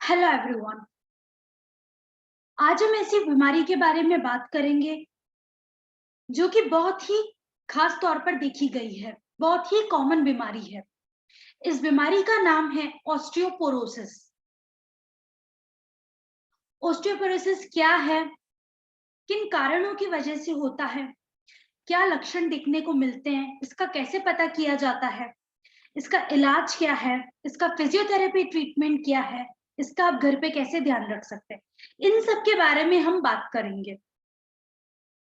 Hello everyone. आज हम ऐसी बीमारी के बारे में बात करेंगे जो कि बहुत ही खास तौर पर देखी गई है, बहुत ही कॉमन बीमारी है। इस बीमारी का नाम है ऑस्टियोपोरोसिस। ऑस्टियोपोरोसिस क्या है, किन कारणों की वजह से होता है, क्या लक्षण दिखने को मिलते हैं, इसका कैसे पता किया जाता है, इसका इलाज क्या है, इसका फिजियोथेरेपी ट्रीटमेंट क्या है, इसका आप घर पे कैसे ध्यान रख सकते हैं, इन सब के बारे में हम बात करेंगे।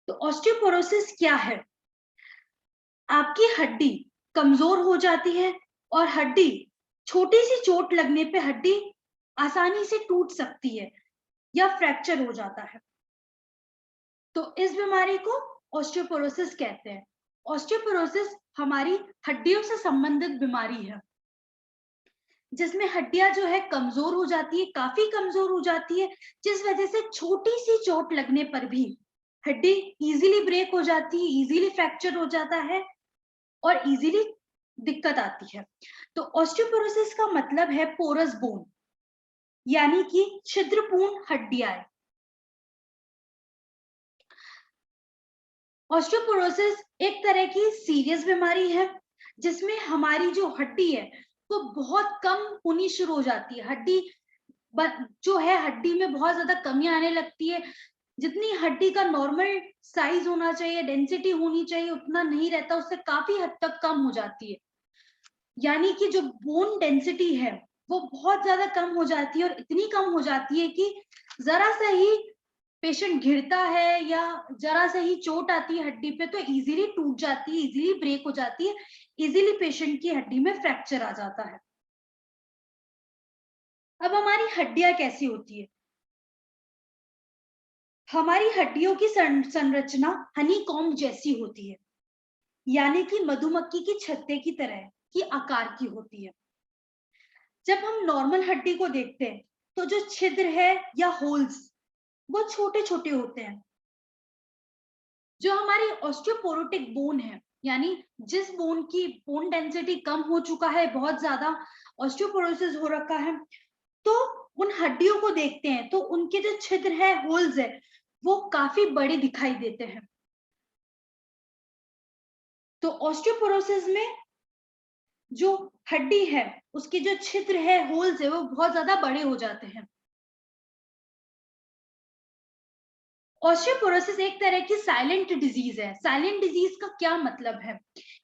तो ऑस्टियोपोरोसिस क्या है? आपकी हड्डी कमजोर हो जाती है और हड्डी छोटी सी चोट लगने पे हड्डी आसानी से टूट सकती है या फ्रैक्चर हो जाता है। तो इस बीमारी को ऑस्टियोपोरोसिस कहते हैं। ऑस्टियोपोरोसिस हमारी हड्डियों से संबंधित बीमारी है जिसमें हड्डियां जो है कमजोर हो जाती है, काफी कमजोर हो जाती है, जिस वजह से छोटी सी चोट लगने पर भी हड्डी इजीली ब्रेक हो जाती है, इजीली फ्रैक्चर हो जाता है और इजीली दिक्कत आती है। तो ऑस्टियोपोरोसिस का मतलब है पोरस बोन, यानी कि छिद्रपूर्ण हड्डियां। ऑस्टियोपोरोसिस एक तरह की सीरियस बीमारी है जिसमें हमारी जो हड्डी है वो बहुत कम होनी शुरू हो जाती है। हड्डी जो है हड्डी में बहुत ज्यादा कमी आने लगती है। जितनी हड्डी का नॉर्मल साइज होना चाहिए, डेंसिटी होनी चाहिए, उतना नहीं रहता, उससे काफी हद तक कम हो जाती है। यानी कि जो बोन डेंसिटी है वो बहुत ज्यादा कम हो जाती है और इतनी कम हो जाती है कि जरा सा ही पेशेंट गिरता है या जरा सा ही चोट आती है हड्डी पे तो इजीली टूट जाती है, इजीली ब्रेक हो जाती है, इजीली पेशेंट की हड्डी में फ्रैक्चर आ जाता है। अब हमारी हड्डियां कैसी होती है? हमारी हड्डियों की संरचना हनीकॉम्ब जैसी होती है, यानी कि मधुमक्खी की छत्ते की तरह की आकार की होती है। जब हम नॉर्मल हड्डी को देखते हैं तो जो छिद्र है या होल्स वो छोटे छोटे होते हैं। जो हमारी ऑस्टियोपोरोटिक बोन है, यानी जिस बोन की बोन डेंसिटी कम हो चुका है, बहुत ज्यादा ऑस्टियोपोरोसिस हो रखा है, तो उन हड्डियों को देखते हैं तो उनके जो छिद्र है, होल्स है, वो काफी बड़े दिखाई देते हैं। तो ऑस्टियोपोरोसिस में जो हड्डी है उसके जो छिद्र है, होल्स है, वो बहुत ज्यादा बड़े हो जाते हैं। ऑस्टियोपोरोसिस एक तरह की साइलेंट डिजीज है। साइलेंट डिजीज का क्या मतलब है?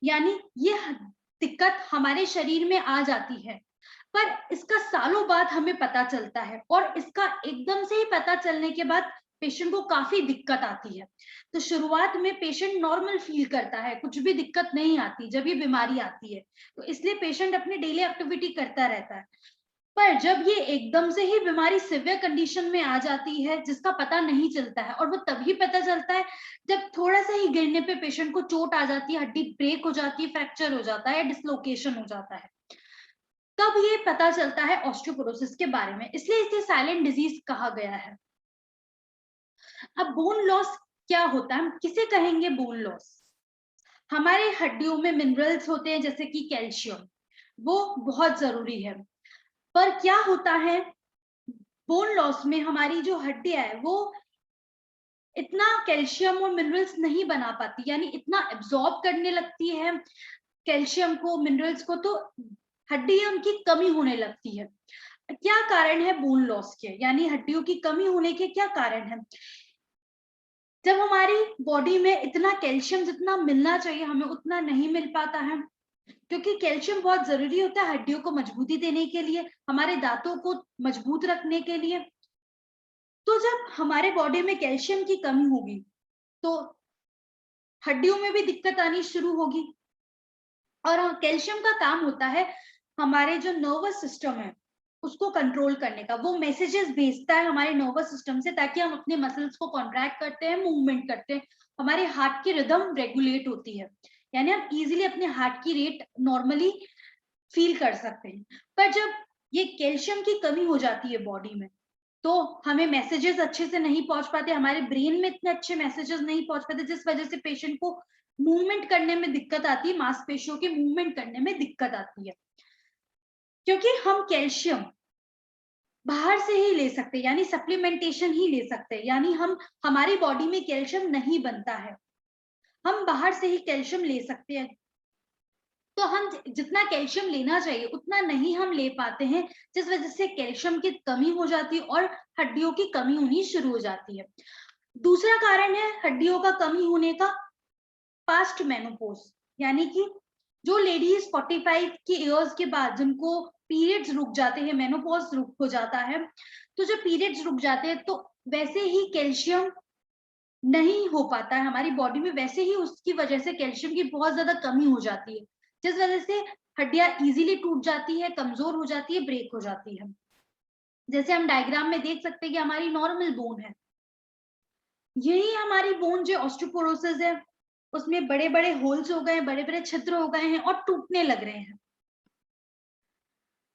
यानी ये दिक्कत हमारे शरीर में आ जाती है पर इसका सालों बाद हमें पता चलता है और इसका एकदम से ही पता चलने के बाद पेशेंट को काफी दिक्कत आती है। तो शुरुआत में पेशेंट नॉर्मल फील करता है, कुछ भी दिक्कत नहीं आती जब ये बीमारी आती है, तो इसलिए पेशेंट अपनी डेली एक्टिविटी करता रहता है। पर जब ये एकदम से ही बीमारी सिवियर कंडीशन में आ जाती है जिसका पता नहीं चलता है, और वो तभी पता चलता है जब थोड़ा सा ही गिरने पे पेशेंट को चोट आ जाती है, हड्डी ब्रेक हो जाती है, फ्रैक्चर हो जाता है, डिसलोकेशन हो जाता है, तब ये पता चलता है ऑस्टियोपोरोसिस के बारे में, इसलिए इसे साइलेंट डिजीज कहा गया है। अब बोन लॉस क्या होता है, हम किसे कहेंगे बोन लॉस? हमारे हड्डियों में मिनरल्स होते हैं जैसे कि कैल्शियम, वो बहुत जरूरी है। पर क्या होता है, बोन लॉस में हमारी जो हड्डियां है वो इतना कैल्शियम और मिनरल्स नहीं बना पाती, यानी इतना एब्जॉर्ब करने लगती है कैल्शियम को, मिनरल्स को, तो हड्डी उनकी कमी होने लगती है। क्या कारण है बोन लॉस के, यानी हड्डियों की कमी होने के क्या कारण है? जब हमारी बॉडी में इतना कैल्शियम जितना मिलना चाहिए हमें उतना नहीं मिल पाता है, क्योंकि कैल्शियम बहुत जरूरी होता है हड्डियों को मजबूती देने के लिए, हमारे दांतों को मजबूत रखने के लिए। तो जब हमारे बॉडी में कैल्शियम की कमी होगी तो हड्डियों में भी दिक्कत आनी शुरू होगी। और कैल्शियम का काम होता है हमारे जो नर्वस सिस्टम है उसको कंट्रोल करने का, वो मैसेजेस भेजता है हमारे नर्वस सिस्टम से ताकि हम अपने मसल्स को कॉन्ट्रैक्ट करते हैं, मूवमेंट करते हैं, हमारे हार्ट की रिदम रेगुलेट होती है, यानी हम इजीली अपने हार्ट की रेट नॉर्मली फील कर सकते हैं। पर जब ये कैल्शियम की कमी हो जाती है बॉडी में तो हमें मैसेजेस अच्छे से नहीं पहुंच पाते, हमारे ब्रेन में इतने अच्छे मैसेजेस नहीं पहुंच पाते, जिस वजह से पेशेंट को मूवमेंट करने में दिक्कत आती है, मांसपेशियों के मूवमेंट करने में दिक्कत आती है। क्योंकि हम कैल्शियम बाहर से ही ले सकते हैं, यानी सप्लीमेंटेशन ही ले सकते हैं, यानी हमारी बॉडी में कैल्शियम नहीं बनता है, हम बाहर से ही कैल्शियम ले सकते हैं। तो हम जितना कैल्शियम लेना चाहिए उतना नहीं हम ले पाते हैं, जिस वजह से कैल्शियम की कमी हो जाती है और हड्डियों की कमी होनी शुरू हो जाती है। दूसरा कारण है हड्डियों का कमी होने का पास्ट मेनोपॉज, यानी कि जो लेडीज 45 के इयर्स के बाद जिनको पीरियड्स रुक जाते हैं, मेनोपॉज रुक हो जाता है, तो जब पीरियड्स रुक जाते हैं तो वैसे ही कैल्शियम नहीं हो पाता है हमारी बॉडी में, वैसे ही उसकी वजह से कैल्शियम की बहुत ज्यादा कमी हो जाती है, जिस वजह से हड्डियां इजीली टूट जाती है, कमजोर हो जाती है, ब्रेक हो जाती है। जैसे हम डायग्राम में देख सकते हैं कि हमारी नॉर्मल बोन है, यही हमारी बोन जो ऑस्टियोपोरोसिस है उसमें बड़े बड़े होल्स हो गए, बड़े बड़े छिद्र हो गए हैं और टूटने लग रहे हैं।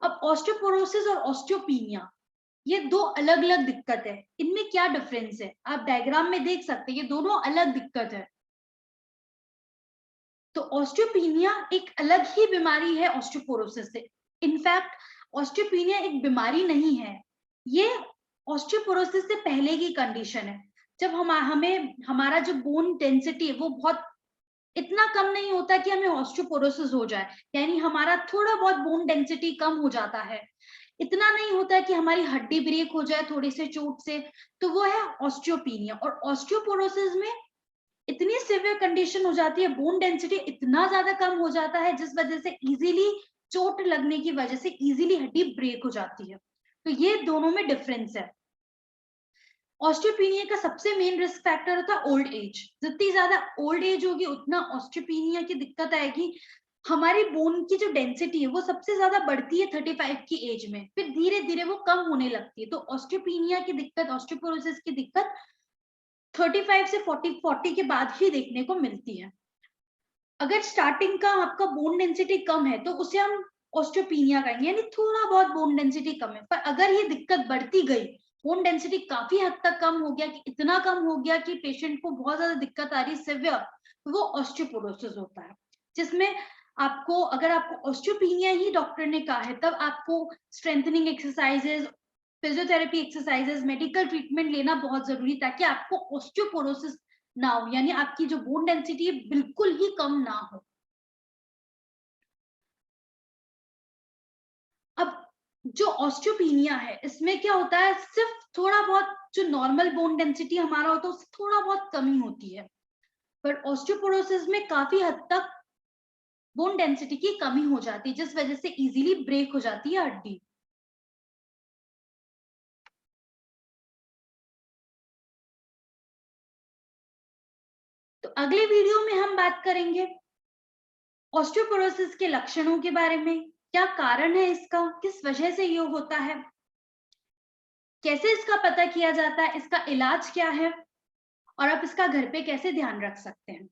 अब ऑस्टियोपोरोसिस और ऑस्टियोपीनिया ये दो अलग अलग दिक्कत है, इनमें क्या डिफरेंस है आप डायग्राम में देख सकते हैं, ये दोनों अलग दिक्कत है। तो ऑस्टियोपीनिया एक अलग ही बीमारी है ऑस्टियोपोरोसिस से। इनफैक्ट ऑस्टियोपीनिया एक बीमारी नहीं है, ये ऑस्टियोपोरोसिस से पहले की कंडीशन है, जब हमें हमारा जो बोन डेंसिटी है वो बहुत इतना कम नहीं होता कि हमें ऑस्टियोपोरोसिस हो जाए, यानी हमारा थोड़ा बहुत बोन डेंसिटी कम हो जाता है, इतना नहीं होता कि हमारी हड्डी ब्रेक हो जाए थोड़ी से चोट से, तो वो है ऑस्टियोपीनिया। और ऑस्टियोपोरोसिस में इतनी सिवियर कंडीशन हो जाती है, बोन डेंसिटी इतना ज्यादा कम हो जाता है जिस वजह से इजीली चोट लगने की वजह से इजीली हड्डी ब्रेक हो जाती है। तो ये दोनों में डिफरेंस है। ऑस्टियोपीनिया का सबसे मेन रिस्क फैक्टर होता है ओल्ड एज, जितनी ज्यादा ओल्ड एज होगी उतना ऑस्टियोपीनिया की दिक्कत आएगी। हमारी बोन की जो डेंसिटी है वो सबसे ज्यादा बढ़ती है 35 की एज में, फिर धीरे धीरे वो कम होने लगती है। तो ऑस्टियोपीनिया की दिक्कत, ऑस्टियोपोरोसिस की दिक्कत 35 से 40 के बाद ही देखने को मिलती है। अगर स्टार्टिंग का आपका बोन डेंसिटी कम है तो उसे हम ऑस्टियोपीनिया कहेंगे, यानी थोड़ा बहुत बोन डेंसिटी कम है। पर अगर ये दिक्कत बढ़ती गई, बोन डेंसिटी काफी हद तक कम हो गया, कि इतना कम हो गया कि पेशेंट को बहुत ज्यादा दिक्कत आ रही है, सिवियर, तो वो ऑस्टियोपोरोसिस होता है, जिसमें आपको, अगर आपको ऑस्टियोपीनिया ही डॉक्टर ने कहा है, तब आपको strengthening exercises, physiotherapy exercises, medical treatment लेना बहुत जरूरी, ताकि आपको ऑस्टियोपोरोसिस ना हो, यानी आपकी जो बोन डेंसिटी है बिल्कुल ही कम ना हो। अब जो ऑस्टियोपीनिया है इसमें क्या होता है, सिर्फ थोड़ा बहुत जो नॉर्मल बोन डेंसिटी हमारा होता है उससे थोड़ा बहुत कमी होती है, पर ऑस्टियोपोरोसिस में काफी हद तक बोन डेंसिटी की कमी हो जाती है, जिस वजह से इजीली ब्रेक हो जाती है हड्डी। तो अगले वीडियो में हम बात करेंगे ऑस्टियोपोरोसिस के लक्षणों के बारे में, क्या कारण है इसका, किस वजह से ये होता है, कैसे इसका पता किया जाता है, इसका इलाज क्या है, और आप इसका घर पे कैसे ध्यान रख सकते हैं।